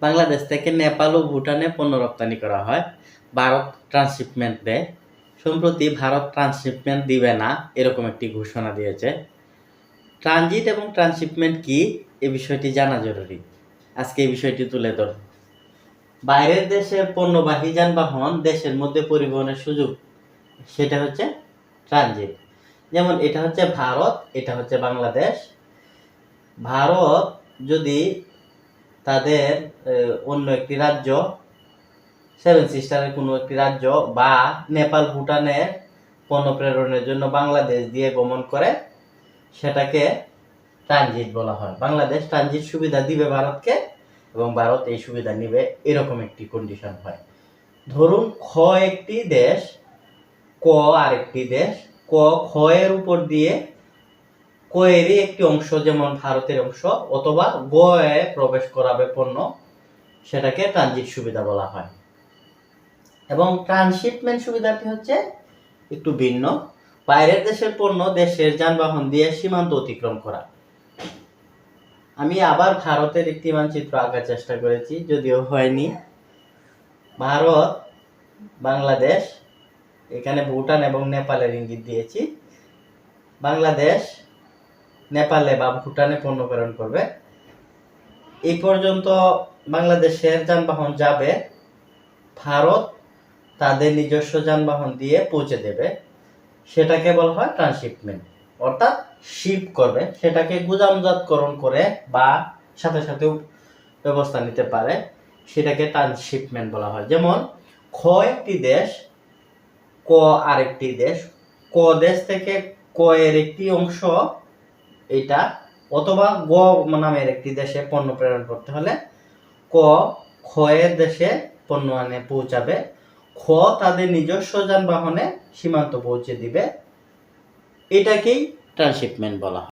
বাংলাদেশ থেকে নেপাল ও ভুটানে পণ্য রপ্তানি করা হয়। ভারত ট্রান্সশিপমেন্ট দেয়। সম্প্রতি ভারত ট্রান্সশিপমেন্ট দিবে না এরকম একটি ঘোষণা দিয়েছে। ট্রানজিট এবং ট্রান্সশিপমেন্ট কি এই বিষয়টি জানা জরুরি। আজকে এই বিষয়টি তুলে ধর। বাইরের দেশের পণ্যবাহী যানবাহন দেশের মধ্যে পরিবহনের সুযোগ, সেটা হচ্ছে ট্রানজিট। যেমন এটা হচ্ছে ভারত, এটা হচ্ছে বাংলাদেশ। ভারত যদি তাদের অন্য একটি রাজ্য, সেভেন সিস্টারের কোনো একটি রাজ্য বা নেপাল ভুটানের পণ্য প্রেরণের জন্য বাংলাদেশ দিয়ে গমন করে, সেটাকে ট্রানজিট বলা হয়। বাংলাদেশ ট্রানজিট সুবিধা দিবে ভারতকে এবং ভারত এই সুবিধা নিবে, এরকম একটি কন্ডিশন হয়। ধরুন খ একটি দেশ, ক আরেকটি দেশ, ক খ এর উপর দিয়ে ক এরই একটি অংশ, যেমন ভারতের অংশ, অথবা গ এ প্রবেশ করাবে পণ্য, সেটাকে ট্রানজিট সুবিধা বলা হয়। এবং ট্রান্সশিপমেন্ট সুবিধাটি হচ্ছে একটু ভিন্ন। বাইরের দেশের পণ্য দেশের যানবাহন দিয়ে সীমান্ত অতিক্রম করা। আমি আবার ভারতের একটি মানচিত্র আঁকার চেষ্টা করেছি, যদিও হয়নি। ভারত, বাংলাদেশ, এখানে ভুটান এবং নেপালের ইঙ্গিত দিয়েছি। বাংলাদেশ নেপালে বা ভুটানে পণ্য প্রেরণ করবে। এই পর্যন্ত বাংলাদেশের যানবাহন যাবে, ভারত তাদের নিজস্ব যানবাহন দিয়ে পৌঁছে দেবে, সেটাকে বলা হয় ট্রান্সশিপমেন্ট। অর্থাৎ শিপ করবে, সেটাকে গুদামজাতকরণ করে বা সাথে সাথেও ব্যবস্থা নিতে পারে, সেটাকে ট্রান্সশিপমেন্ট বলা হয়। যেমন খ একটি দেশ, ক আরেকটি দেশ, ক দেশ থেকে ক এর একটি অংশ এটা, অথবা গ নামের একটি দেশে পণ্য প্রেরণ করতে হলে ক খ এর দেশে পণ্য আনে পৌঁছাবে, খ তাদের নিজস্ব যানবাহনে সীমান্ত পৌঁছে দিবে, এটাকেই ট্রান্সশিপমেন্ট বলা হয়।